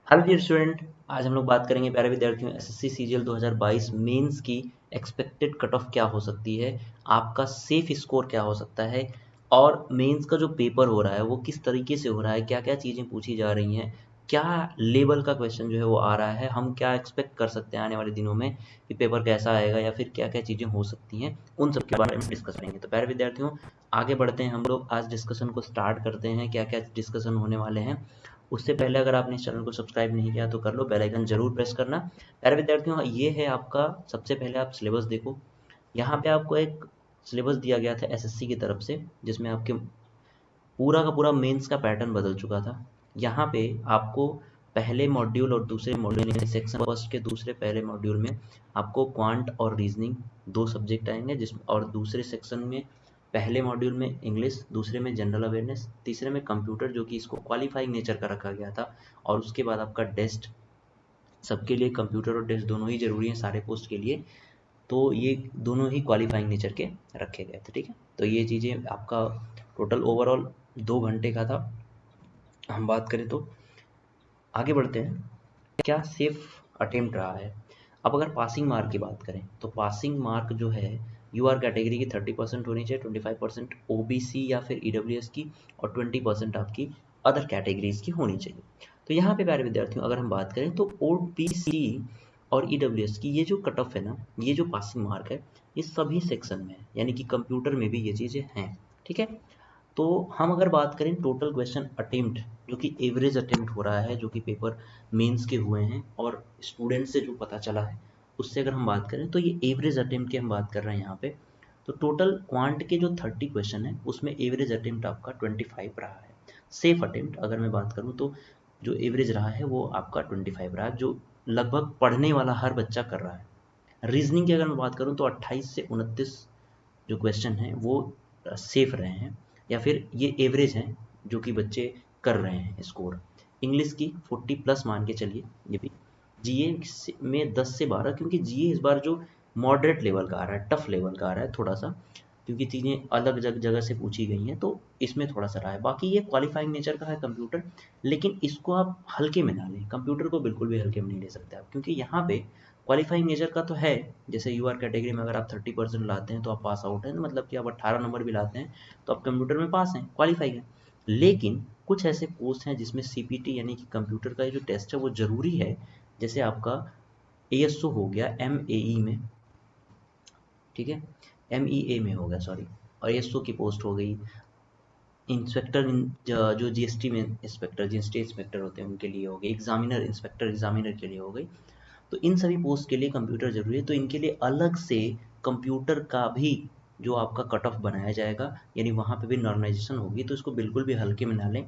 Hello dear student, आज हम लोग बात करेंगे प्यारे विद्यार्थियों एसएससी सीजीएल 2022 मेंस की एक्सपेक्टेड कट ऑफ क्या हो सकती है, आपका सेफ स्कोर क्या हो सकता है और मेंस का जो पेपर हो रहा है वो किस तरीके से हो रहा है, क्या क्या चीज़ें पूछी जा रही हैं, क्या लेवल का क्वेश्चन जो है वो आ रहा है, हम क्या एक्सपेक्ट कर सकते हैं आने वाले दिनों में कि पेपर कैसा आएगा या फिर क्या क्या चीज़ें हो सकती हैं, उन सब के बारे में डिस्कस करेंगे। तो प्यारे विद्यार्थियों आगे बढ़ते हैं, हम लोग आज डिस्कशन को स्टार्ट करते हैं। क्या क्या डिस्कशन होने वाले हैं उससे पहले अगर आपने इस चैनल को सब्सक्राइब नहीं किया तो कर लो, बेल आइकन जरूर प्रेस करना। प्यारे विद्यार्थियों ये है आपका, सबसे पहले आप सिलेबस देखो। यहाँ पे आपको एक सिलेबस दिया गया था एसएससी की तरफ से, जिसमें आपके पूरा का पूरा मेंस का पैटर्न बदल चुका था। यहाँ पे आपको पहले मॉड्यूल और दूसरे मॉड्यूल सेक्शन फर्स्ट के दूसरे पहले मॉड्यूल में आपको क्वांट और रीजनिंग दो सब्जेक्ट आएंगे, जिस और दूसरे सेक्शन में पहले मॉड्यूल में इंग्लिश, दूसरे में जनरल अवेयरनेस, तीसरे में कंप्यूटर जो कि इसको क्वालिफाइंग नेचर का रखा गया था। और उसके बाद आपका टेस्ट, सबके लिए कंप्यूटर और टेस्ट दोनों ही जरूरी हैं सारे पोस्ट के लिए, तो ये दोनों ही क्वालिफाइंग नेचर के रखे गए थे। ठीक है, तो ये चीज़ें आपका टोटल ओवरऑल 2 घंटे का था। हम बात करें तो आगे बढ़ते हैं, क्या सेफ अटेम्प्ट रहा है। अब अगर पासिंग मार्क की बात करें तो पासिंग मार्क जो है यूआर कैटेगरी की 30% होनी चाहिए, 25% ओबीसी या फिर ईडब्ल्यूएस की, और 20% आपकी अदर कैटेगरीज की होनी चाहिए। तो यहाँ पे प्यारे विद्यार्थियों अगर हम बात करें तो ओबीसी और ईडब्ल्यूएस की ये जो कट ऑफ है ना, ये जो पासिंग मार्क है, ये सभी सेक्शन में है, यानी कि कंप्यूटर में भी ये चीज़ें हैं। ठीक है, तो हम अगर बात करें टोटल क्वेश्चन अटेम्प्ट, जो कि एवरेज अटेम्प्ट हो रहा है, जो कि पेपर मेंस के हुए हैं और स्टूडेंट से जो पता चला है उससे अगर हम बात करें तो ये एवरेज अटेम्प्ट की हम बात कर रहे हैं यहाँ पे। तो टोटल क्वांट के जो 30 क्वेश्चन है उसमें एवरेज अटेम्प्ट आपका 25 रहा है। सेफ अटेम्प्ट अगर मैं बात करूँ तो जो एवरेज रहा है वो आपका 25 रहा है, जो लगभग पढ़ने वाला हर बच्चा कर रहा है। रीजनिंग की अगर मैं बात करूँ तो 28 से 29 जो क्वेश्चन हैं वो सेफ रहे हैं, या फिर ये एवरेज हैं जो कि बच्चे कर रहे हैं स्कोर। इंग्लिश की 40 प्लस मान के चलिए, ये भी जीए में 10 से 12, क्योंकि जीए इस बार जो मॉडरेट लेवल का आ रहा है, टफ लेवल का आ रहा है थोड़ा सा, क्योंकि चीज़ें अलग जगह से पूछी गई हैं, तो इसमें थोड़ा सा रहा है। बाकी ये क्वालिफाइंग नेचर का है कंप्यूटर, लेकिन इसको आप हल्के में ना लें, कंप्यूटर को बिल्कुल भी हल्के में नहीं ले सकते आप, क्योंकि यहाँ पे क्वालिफाइंग नेचर का तो है। जैसे यूआर कैटेगरी में अगर आप 30% लाते हैं तो आप पास आउट हैं, मतलब कि आप 18 नंबर भी लाते हैं तो आप कंप्यूटर में पास हैं, क्वालिफाई हैं। लेकिन कुछ ऐसे पोस्ट हैं जिसमें सीपीटी यानी कि कंप्यूटर का जो टेस्ट है वो ज़रूरी है। जैसे आपका एएसओ हो गया एमएई में, ठीक है, एमईए में हो गया सॉरी, और एएसओ की पोस्ट हो गई। इंस्पेक्टर जो जीएसटी में इंस्पेक्टर, जीएसटी इंस्पेक्टर होते हैं उनके लिए हो गई, एग्जामिनर इंस्पेक्टर एग्जामिनर के लिए हो गई। तो इन सभी पोस्ट के लिए कंप्यूटर ज़रूरी है, तो इनके लिए अलग से कंप्यूटर का भी जो आपका कट ऑफ बनाया जाएगा, यानी वहाँ पे भी नॉर्मलाइजेशन होगी, तो इसको बिल्कुल भी हल्के में ना लें।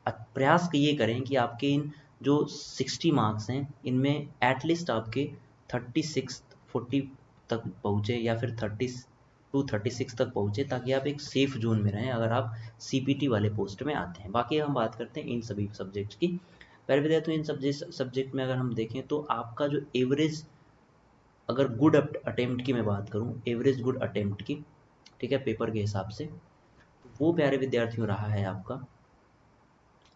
प्रयास ये करें कि आपके इन जो 60 मार्क्स हैं इनमें एटलीस्ट आपके 36 40 तक पहुँचे, या फिर 36 तक पहुँचे, ताकि आप एक सेफ जोन में रहें अगर आप सीपीटी वाले पोस्ट में आते हैं। बाकी हम बात करते हैं इन सभी सब्जेक्ट्स की। पहले विद्यार्थियों इन सब्जेक्ट में अगर हम देखें तो आपका जो एवरेज, अगर गुड अटेम्प्ट की मैं बात करूं, एवरेज गुड अटेम्प्ट की, ठीक है, पेपर के हिसाब से, वो प्यारे विद्यार्थियों रहा है आपका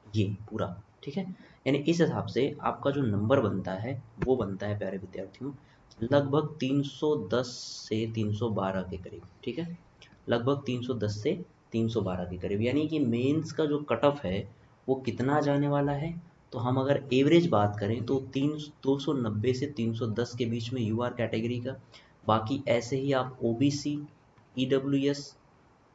ये पूरा। ठीक है, यानी इस हिसाब से आपका जो नंबर बनता है वो बनता है प्यारे विद्यार्थियों लगभग 310 से 312 के करीब। ठीक है, लगभग 310 से 312 के करीब, यानी कि मेंस का जो कट ऑफ है वो कितना जाने वाला है। तो हम अगर एवरेज बात करें तो 290 से 310 के बीच में यूआर कैटेगरी का। बाकी ऐसे ही आप ओबीसी ईडब्ल्यूएस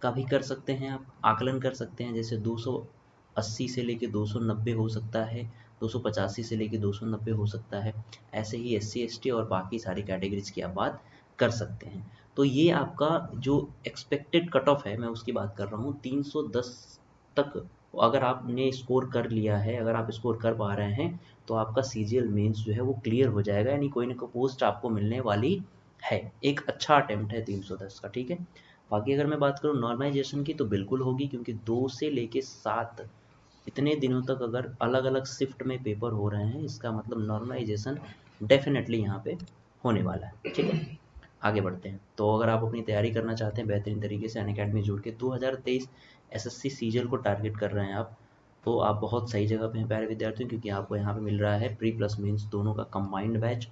का भी कर सकते हैं, आप आकलन कर सकते हैं, जैसे 280 से लेके 290 हो सकता है, 285 से लेके 290 हो सकता है। ऐसे ही एससी एसटी और बाकी सारी कैटेगरीज की आप बात कर सकते हैं। तो ये आपका जो एक्सपेक्टेड कट ऑफ है मैं उसकी बात कर रहा हूँ 310 तक। अगर आपने स्कोर कर लिया है, अगर आप स्कोर कर पा रहे हैं तो आपका सीजीएल मेंस जो है वो क्लियर हो जाएगा, यानी कोई ना कोई पोस्ट आपको मिलने वाली है। एक अच्छा अटेम्प्ट है 310 का। ठीक है, बाकी अगर मैं बात करूँ नॉर्मलाइजेशन की तो बिल्कुल होगी, क्योंकि 2 से लेके 7 इतने दिनों तक अगर अलग अलग शिफ्ट में पेपर हो रहे हैं, इसका मतलब नॉर्मलाइजेशन डेफिनेटली यहाँ पे होने वाला है। ठीक है, आगे बढ़ते हैं। तो अगर आप अपनी तैयारी करना चाहते हैं बेहतरीन तरीके से अनअकैडमी जुड़ के, 2023 एसएससी सीजीएल को टारगेट कर रहे हैं आप, तो आप बहुत सही जगह पे हैं प्यारे विद्यार्थियों, क्योंकि आपको यहाँ पे मिल रहा है प्री प्लस मेंस दोनों का combined batch.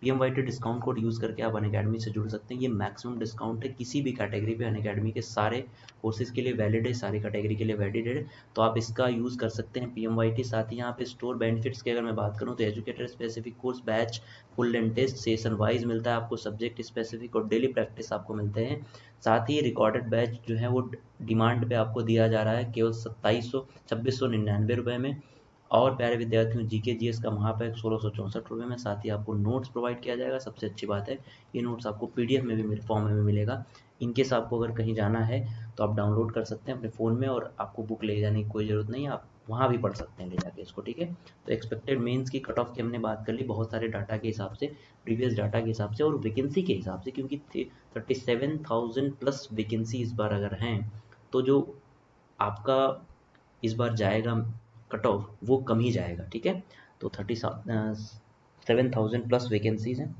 PMYT discount code use करके आप अनअकैडमी से जुड़ सकते हैं। ये मैक्सिमम डिस्काउंट है किसी भी कैटेगरी पे, अनअकैडमी के सारे कोर्सेज के लिए वैलिड है, सारी कैटेगरी के लिए वैलिड है, तो आप इसका यूज़ कर सकते हैं PMYT। साथ ही यहाँ पे स्टोर बेनिफिट्स की अगर मैं बात करूँ तो educator specific course batch, full and test session wise मिलता है आपको, सब्जेक्ट स्पेसिफिक और डेली प्रैक्टिस आपको मिलते हैं। साथ ही रिकॉर्डेड बैच जो है वो डिमांड पे आपको दिया जा रहा है केवल 2699 रुपये में। और प्यारे विद्यार्थियों जीके जीएस का महापैक 1664 रुपये में। साथ ही आपको नोट्स प्रोवाइड किया जाएगा। सबसे अच्छी बात है ये नोट्स आपको PDF में भी फॉर्म में भी मिलेगा। इनकेस आपको अगर कहीं जाना है तो आप डाउनलोड कर सकते हैं अपने फ़ोन में, और आपको बुक ले जाने की कोई ज़रूरत नहीं है, आप वहाँ भी पढ़ सकते हैं ले जाके इसको, ठीक है। तो एक्सपेक्टेड मेंस की कट ऑफ की हमने बात कर ली बहुत सारे डाटा के हिसाब से, प्रीवियस डाटा के हिसाब से और वैकेंसी के हिसाब से, क्योंकि 37,000 प्लस वैकेंसी इस बार अगर हैं, तो जो आपका इस बार जाएगा कट ऑफ वो कम ही जाएगा, ठीक है। तो 37,000 प्लस वैकेंसीज हैं,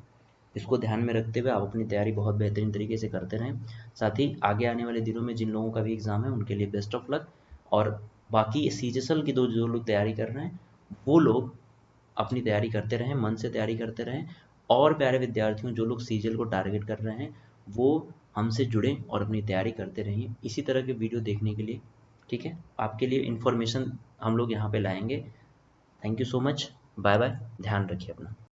इसको ध्यान में रखते हुए आप अपनी तैयारी बहुत बेहतरीन तरीके से करते रहें। साथ ही आगे आने वाले दिनों में जिन लोगों का भी एग्ज़ाम है उनके लिए बेस्ट ऑफ लक। और बाकी सीजीएसएल की जो लोग तैयारी कर रहे हैं वो लोग अपनी तैयारी करते रहें, मन से तैयारी करते रहें। और प्यारे विद्यार्थियों जो लोग सीजीएल को टारगेट कर रहे हैं वो हमसे जुड़ें और अपनी तैयारी करते रहें इसी तरह के वीडियो देखने के लिए, ठीक है। आपके लिए इन्फॉर्मेशन हम लोग यहाँ पे लाएंगे। Thank you so much, bye bye, ध्यान रखिए अपना।